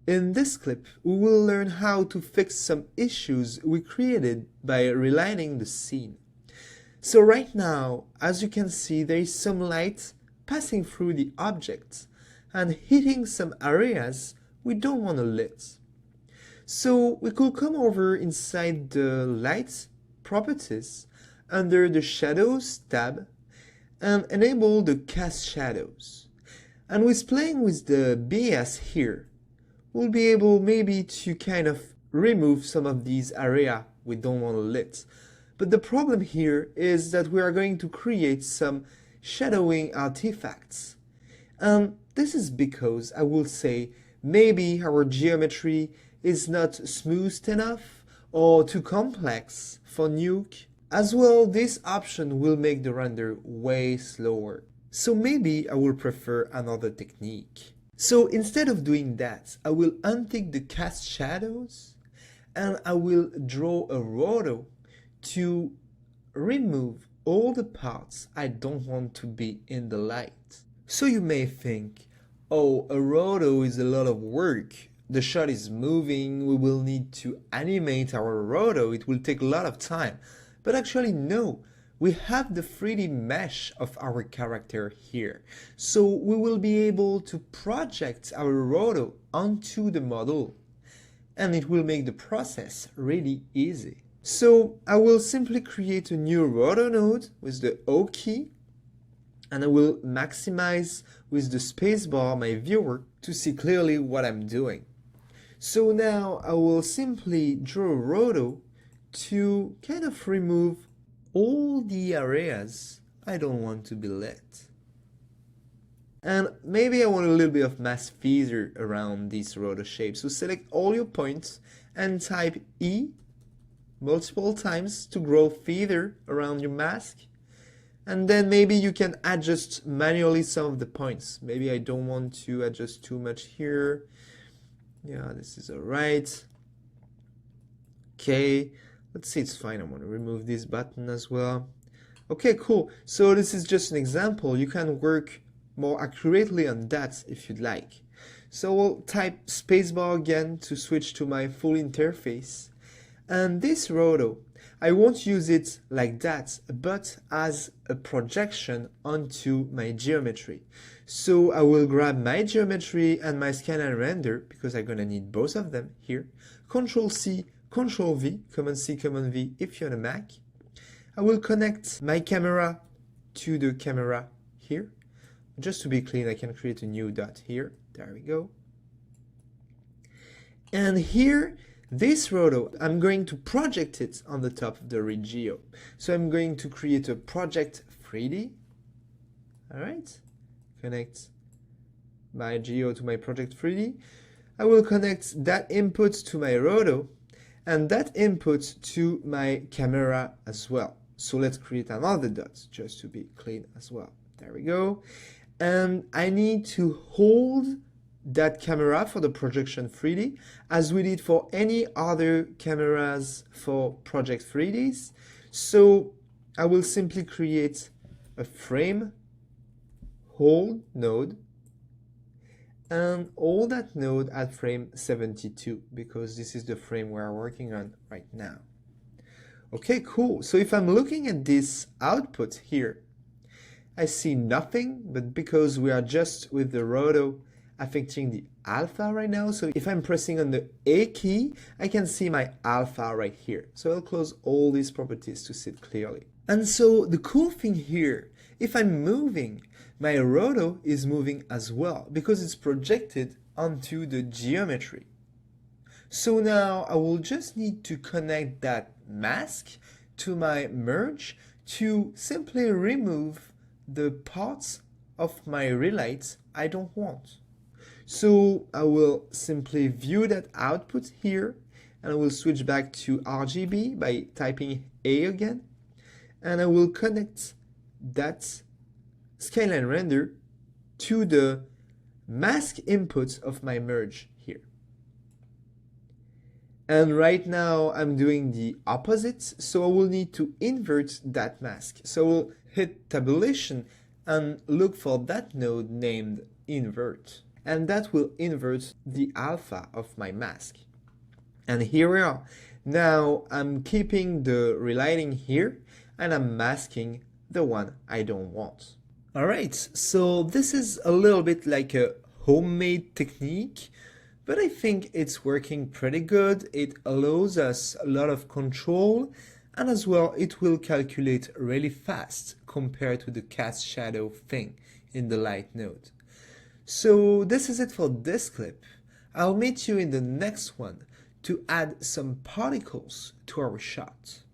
In this clip, we will learn how to fix some issues we created by relighting the scene. So right now, as you can see, there is some light passing through the object and hitting some areas we don't want to lit. So we could come over inside the light properties under the shadows tab and enable the cast shadows. And with playing with the BS here, we'll be able maybe to kind of remove some of these areas we don't want to lit. But the problem here is that we are going to create some shadowing artifacts. And this is because I will say maybe our geometry is not smooth enough or too complex for Nuke. As well, this option will make the render way slower. So maybe I will prefer another technique. So instead of doing that, I will untick the cast shadows and I will draw a roto to remove all the parts I don't want to be in the light. So you may think, oh, a roto is a lot of work. The shot is moving, we will need to animate our roto, it will take a lot of time. But actually no, we have the 3D mesh of our character here. So we will be able to project our roto onto the model and it will make the process really easy. So I will simply create a new roto node with the O key and I will maximize with the spacebar my viewer to see clearly what I'm doing. So now I will simply draw a roto to kind of remove all the areas I don't want to be lit. And maybe I want a little bit of mask feather around this roto shape. So select all your points and type E multiple times to grow feather around your mask. And then maybe you can adjust manually some of the points. Maybe I don't want to adjust too much here. Yeah, this is alright. Okay. Let's see, it's fine. I want to remove this button as well. Okay, cool. So this is just an example. You can work more accurately on that if you'd like. So we'll type spacebar again to switch to my full interface. And this roto, I won't use it like that, but as a projection onto my geometry. So I will grab my geometry and my scan and render, because I'm going to need both of them here. Control C, Control V, Command C, Command V if you're on a Mac. I will connect my camera to the camera here. Just to be clean, I can create a new dot here. There we go. And here, this roto, I'm going to project it on the top of the regeo. So I'm going to create a project 3D. All right. Connect my geo to my project 3D. I will connect that input to my roto and that input to my camera as well. So let's create another dot just to be clean as well. There we go. And I need to hold that camera for the projection 3D as we did for any other cameras for project 3Ds. So I will simply create a frame hold node and all that node at frame 72 because this is the frame we're working on right now. Okay, cool. So if I'm looking at this output here, I see nothing, but because we are just with the roto affecting the alpha right now, so if I'm pressing on the A key, I can see my alpha right here. So I'll close all these properties to see it clearly. And so the cool thing here, if I'm moving, my roto is moving as well because it's projected onto the geometry. So now I will just need to connect that mask to my merge to simply remove the parts of my relight I don't want. So I will simply view that output here and I will switch back to RGB by typing A again and I will connect that skyline render to the mask input of my merge here. And right now I'm doing the opposite, so I will need to invert that mask. So we'll hit tabulation and look for that node named invert. and that will invert the alpha of my mask. And here we are. Now I'm keeping the relighting here and I'm masking the one I don't want. Alright, so this is a little bit like a homemade technique, but I think it's working pretty good. It allows us a lot of control, and as well it will calculate really fast compared to the cast shadow thing in the light node. So this is it for this clip. I'll meet you in the next one to add some particles to our shot.